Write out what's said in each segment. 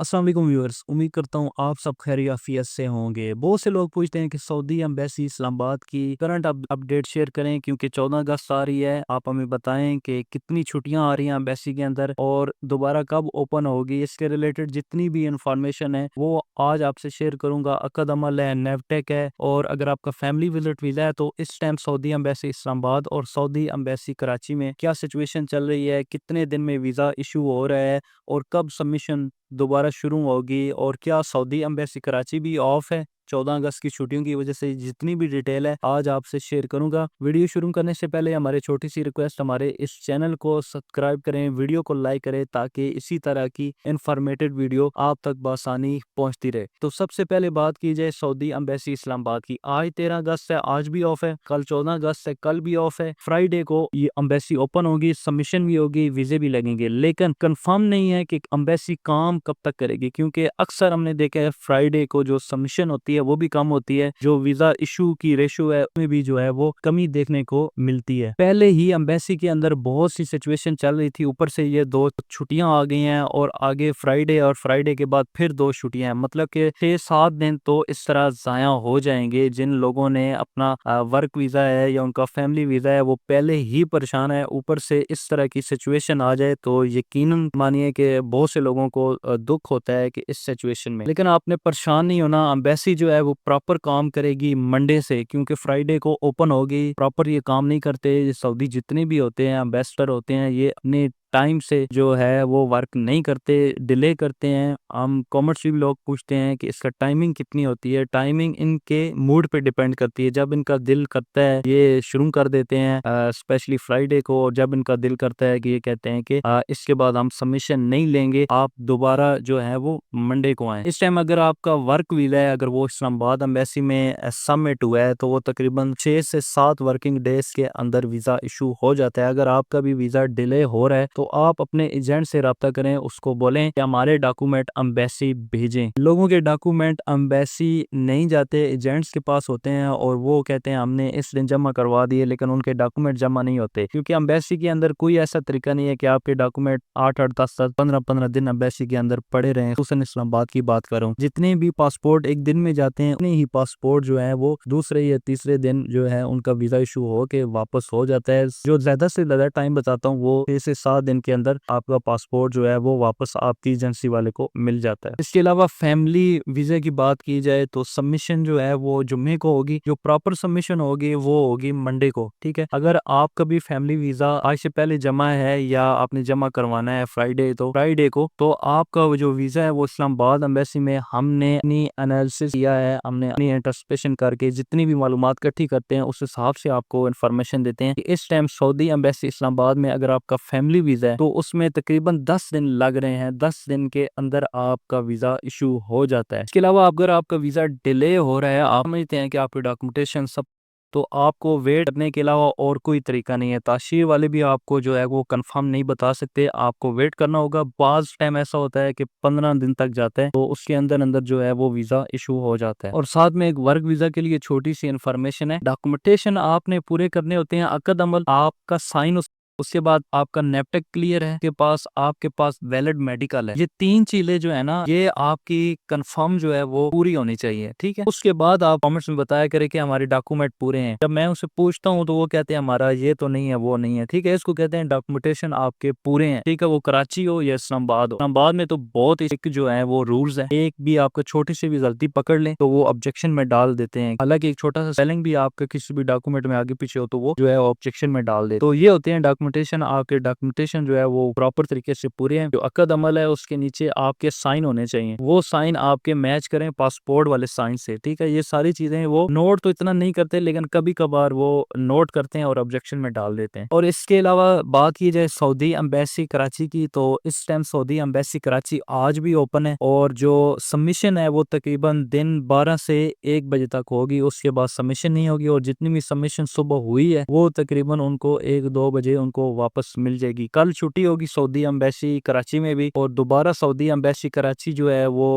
अस्सलाम वालेकुम व्यूअर्स, उम्मीद करता हूँ आप सब खैरियत से होंगे। बहुत से लोग पूछते हैं कि सऊदी एम्बेसी इस्लामाबाद की करंट अपडेट शेयर करें क्योंकि 14 अगस्त आ रही है। आप हमें बताएं कि कितनी छुट्टियां आ रही हैं एम्बेसी के अंदर और दोबारा कब ओपन होगी। इसके रिलेटेड जितनी भी इंफॉर्मेशन है वो आज आपसे शेयर करूंगा। अकद अमल है, नेवटेक है, और अगर आपका फैमिली विजिट वीज़ा है तो इस टाइम सऊदी एम्बेसी इस्लामाबाद और सऊदी एम्बेसी कराची में क्या सिचुएशन चल रही है, कितने दिन में वीज़ा इशू हो रहा है और कब सबमिशन दोबारा शुरू होगी, और क्या सऊदी एम्बेसी कराची भी ऑफ है 14 अगस्त की छुट्टियों की वजह से। जितनी भी डिटेल है आज आपसे शेयर करूंगा। वीडियो शुरू करने से पहले हमारे छोटी सी रिक्वेस्ट, हमारे इस चैनल को सब्सक्राइब करें, वीडियो को लाइक करें ताकि इसी तरह की इंफॉर्मेटिव वीडियो आप तक बआसानी पहुंचती रहे। तो सबसे पहले बात की जाए सऊदी एम्बेसी इस्लामाबाद की। आज 13 अगस्त है, आज भी ऑफ है। कल 14 अगस्त है, कल भी ऑफ है। फ्राइडे को ये एम्बेसी ओपन होगी, सबमिशन भी होगी, वीजे भी लगेंगे, लेकिन कंफर्म नहीं है कि एम्बेसी काम कब तक करेगी क्योंकि अक्सर हमने देखा है फ्राइडे को जो सबमिशन होती है वो भी कम होती है, जो वीजा इशू की रेशो है उसमें भी जो है वो कमी देखने को मिलती है। पहले ही एम्बेसी के अंदर बहुत सी सिचुएशन चल रही थी, ऊपर से ये 2 छुट्टियां आ गई हैं और आगे फ्राइडे, और फ्राइडे के बाद फिर 2 छुट्टियां हैं। मतलब कि 6-7 दिन तो इस तरह जाया हो जाएंगे। जिन लोगों ने अपना वर्क वीजा है या उनका फैमिली वीजा है वो पहले ही परेशान है, ऊपर से इस तरह की सिचुएशन आ जाए तो यकीनन मानिए कि बहुत से लोगों को दुख होता है कि इस सिचुएशन में। लेकिन आपने परेशान नहीं होना, एम्बेसी जो है वो प्रॉपर काम करेगी मंडे से, क्योंकि फ्राइडे को ओपन होगी। प्रॉपर ये काम नहीं करते। सऊदी जितने भी होते हैं एम्बेसडर होते हैं, ये अपने टाइम से जो है वो वर्क नहीं करते, डिले करते हैं। हम कॉमर्शियल लोग पूछते हैं कि इसका टाइमिंग कितनी होती है। टाइमिंग इनके मूड पे डिपेंड करती है। जब इनका दिल करता है ये शुरू कर देते हैं, स्पेशली फ्राइडे को। और जब इनका दिल करता है कि ये कहते हैं कि इसके बाद हम सबमिशन नहीं लेंगे, आप दोबारा जो है वो मंडे को आए। इस टाइम अगर आपका वर्क वीजा है, अगर वो इस्लामाबाद एम्बेसी में सबमिट हुआ है तो वो तकरीबन 6 से 7 वर्किंग डेज के अंदर वीजा इशू हो जाता है। अगर आपका भी वीजा डिले हो रहा है तो आप अपने एजेंट से रब्ता करें, उसको बोलें कि हमारे डॉक्यूमेंट एम्बेसी भेजें। लोगों के डॉक्यूमेंट एम्बेसी नहीं जाते, एजेंट्स के पास होते हैं और वो कहते हैं हमने इस दिन जमा करवा दिए, लेकिन उनके डॉक्यूमेंट जमा नहीं होते क्योंकि एम्बेसी के अंदर कोई ऐसा तरीका नहीं है कि आपके डॉक्यूमेंट 8-8, 10-10, 15-15 दिन एम्बेसी के अंदर पड़े रहे। हुसैन इस्लामाबाद की बात करूं, जितने भी पासपोर्ट एक दिन में जाते हैं उतने ही पासपोर्ट जो है वो दूसरे या तीसरे दिन जो है उनका वीजा इशू हो के वापस हो जाता है। जो ज्यादा से ज्यादा टाइम बताता हूँ वो 6 से 7 दिन के अंदर आपका पासपोर्ट जो है वो वापस आपकी एजेंसी वाले को मिल जाता है। इसके अलावा फैमिली वीजा की बात की जाए तो सबमिशन जो है वो जुम्मे को होगी। जो प्रॉपर सबमिशन होगी वो होगी मंडे को। ठीक है, अगर आपका भी फैमिली वीजा आज से पहले जमा है या आपने जमा करवाना है फ्राइडे को, तो आपका वो जो वीजा है वो इस्लामाबाद एम्बेसी में हमने अपनी एनालिसिस किया है, हमने अपनी इंटरस्पेशन करके जितनी भी मालूमात इकट्ठी करते हैं उस हिसाब से आपको इन्फॉर्मेशन देते हैं कि इस टाइम सऊदी एम्बेसी इस्लामाबाद में अगर आपका फैमिली वीजा है तो उसमें तकरीबन 10 दिन लग रहे हैं। 10 दिन के अंदर आपका वीजा इशू हो जाता है। इसके अलावा अगर आपका वीजा डिले हो रहा है, आप समझते हैं कि आपके डॉक्यूमेंटेशन सब, तो आपको वेट करने के अलावा और कोई तरीका नहीं है। ताशीर वाले भी आपको जो है वो कंफर्म नहीं बता सकते, आपको वेट करना होगा। बाज टाइम ऐसा होता है कि 15 दिन तक जाता है, तो उसके अंदर अंदर जो है वो वीजा इशू हो जाता है। और साथ में एक वर्क वीजा के लिए छोटी सी इन्फॉर्मेशन है, डॉक्यूमेंटेशन आपने पूरे करने होते हैं। अकद अमल आपका साइन, उसके बाद आपका नेपटेक क्लियर है के पास, आपके पास वैलिड मेडिकल है। ये 3 चीजें जो है ना ये आपकी कंफर्म जो है वो पूरी होनी चाहिए। ठीक है, उसके बाद आप कमेंट्स में बताया करें कि हमारे डॉक्यूमेंट पूरे हैं। जब मैं उसे पूछता हूँ तो वो कहते हैं हमारा ये तो नहीं है, वो नहीं है। ठीक है, इसको कहते हैं डॉक्यूमेंटेशन आपके पूरे हैं। ठीक है, वो कराची हो या इस्लामाबाद हो। इस्लामाबाद में तो बहुत ही जो है वो रूल्स है, एक भी आपको छोटी सी भी गलती पकड़ लें तो वो ऑब्जेक्शन में डाल देते हैं। हालांकि एक छोटा सा स्पेलिंग भी आपके किसी भी डॉक्यूमेंट में आगे पीछे हो तो वो जो है ऑब्जेक्शन में डाल देते। तो ये होते हैं डॉक्यूमेंटेशन। आपके डॉक्यूमेंटेशन जो है वो प्रॉपर तरीके से पूरे हैं। जो अकद अमल है उसके नीचे आपके साइन होने चाहिए, वो साइन आपके मैच करें पासपोर्ट वाले साइन से। ठीक है, ये सारी चीजें वो नोट तो इतना नहीं करते लेकिन कभी कभार वो नोट करते हैं और ऑब्जेक्शन में डाल देते हैं। और इसके अलावा बात की जाए सऊदी एम्बेसी कराची की, तो इस टाइम सऊदी एम्बेसी कराची आज भी ओपन है और जो सबमिशन है वो तकरीबन दिन 12 से 1 बजे तक होगी। उसके बाद सबमिशन नहीं होगी और जितनी भी सबमिशन सुबह हुई है वो तकरीबन उनको 1-2 बजे उनको वापस मिल जाएगी। कल छुट्टी होगी सऊदी एम्बेसी कराची में भी, और दोबारा सऊदी एम्बेसी कराची जो है वो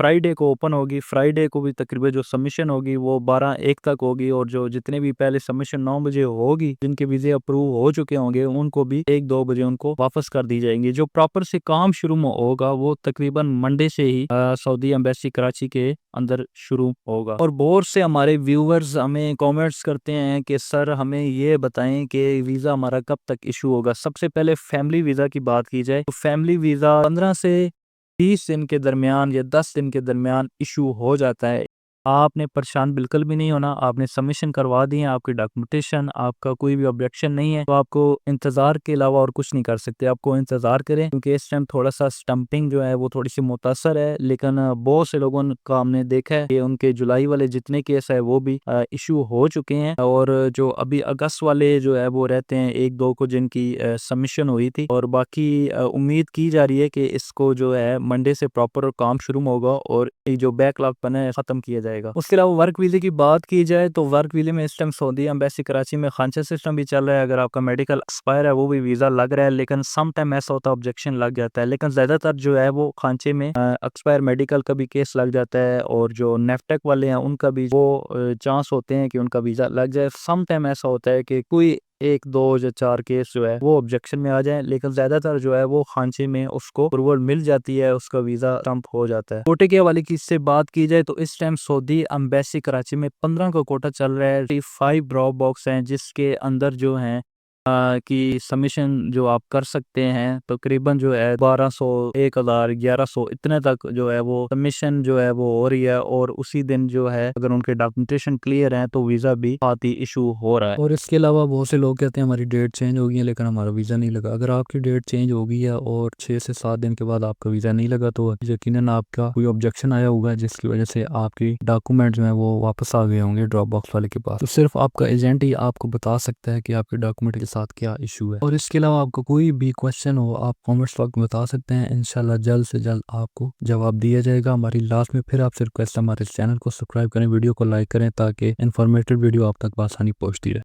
फ्राइडे को ओपन होगी। फ्राइडे को भी तकरीबन जो सबमिशन होगी वो 12-1 तक होगी, और जो जितने भी पहले सबमिशन 9 बजे होगी, जिनके वीजे अप्रूव हो चुके होंगे, उनको भी 1-2 बजे उनको वापस कर दी जाएंगी। जो प्रॉपर से काम शुरू होगा वो तकरीबन मंडे से ही सऊदी एम्बेसी कराची के अंदर शुरू होगा। और बहुत से हमारे व्यूअर्स हमें कमेंट्स करते हैं कि सर हमें ये बताएं कि वीज़ा हमारा कब तक इशू होगा। सबसे पहले फैमिली वीज़ा की बात की जाए तो फैमिली वीज़ा 15 से 20 दिन के दरमियान या 10 दिन के दरमियान इशू हो जाता है। आपने परेशान बिल्कुल भी नहीं होना। आपने सबमिशन करवा दी है, आपकी डॉक्यूमेंटेशन, आपका कोई भी ऑब्जेक्शन नहीं है, तो आपको इंतज़ार के अलावा और कुछ नहीं कर सकते। आपको इंतज़ार करें, क्योंकि इस टाइम थोड़ा सा स्टम्पिंग जो है वो थोड़ी सी मुतासर है। लेकिन बहुत से लोगों का हमने देखा है कि उनके जुलाई वाले जितने केस है वो भी इशू हो चुके हैं, और जो अभी अगस्त वाले जो है वो रहते हैं 1-2 को जिनकी सबमिशन हुई थी, और बाकी उम्मीद की जा रही है कि इसको जो है मंडे से प्रॉपर काम शुरू होगा और ये जो बैकलॉग बना है खत्म किया जाएगा। उसके अलावा वर्क वीजे की बात की जाए तो वर्क वीजे में इस टाइम सऊदी एम्बेसी कराची में खांचा सिस्टम भी चल रहा है। अगर आपका मेडिकल एक्सपायर है वो भी वीजा लग रहा है, लेकिन सम टाइम ऐसा होता है ऑब्जेक्शन लग जाता है। लेकिन ज्यादातर जो है वो खांचे में एक्सपायर मेडिकल का भी केस लग जाता है, और जो नेफ्टेक वाले हैं उनका भी वो चांस होते हैं कि उनका वीजा लग जाए। सम टाइम ऐसा होता है कि कोई 1-2 या 4 केस जो है वो ऑब्जेक्शन में आ जाए, लेकिन ज्यादातर जो है वो खांचे में उसको अप्रूवल मिल जाती है, उसका वीजा स्टम्प हो जाता है। कोटे के हवाले की इससे बात की जाए तो इस टाइम सऊदी एम्बेसी कराची में 15 का कोटा चल रहा है। 5 ड्रॉप बॉक्स हैं जिसके अंदर जो है कि सबमिशन जो आप कर सकते हैं तकरीबन जो है 1200, 1000, 1100 इतने तक जो है वो सबमिशन जो है वो हो रही है। और उसी दिन जो है अगर उनके डॉक्यूमेंटेशन क्लियर है तो वीज़ा भी साथ ही इशू हो रहा है। और इसके अलावा बहुत से लोग कहते हैं हमारी डेट चेंज हो गई है लेकिन हमारा वीज़ा नहीं लगा। अगर आपकी डेट चेंज हो गई है और 6 से 7 दिन के बाद आपका वीज़ा नहीं लगा तो यकीनन आपका कोई ऑब्जेक्शन आया होगा, जिसकी वजह से आपकी डॉक्यूमेंट जो है वो वापस आ गए होंगे ड्रॉप बॉक्स वाले के पास। तो सिर्फ आपका एजेंट ही आपको बता सकता है कि आपके डॉक्यूमेंट के साथ क्या इशू है। और इसके अलावा आपको कोई भी क्वेश्चन हो आप कमेंट्स बॉक्स में बता सकते हैं, इंशाल्लाह जल्द से जल्द आपको जवाब दिया जाएगा। हमारी लास्ट में फिर आपसे रिक्वेस्ट है हमारे चैनल को सब्सक्राइब करें, वीडियो को लाइक करें ताकि इन्फॉर्मेटिव वीडियो आप तक आसानी पहुंचती है।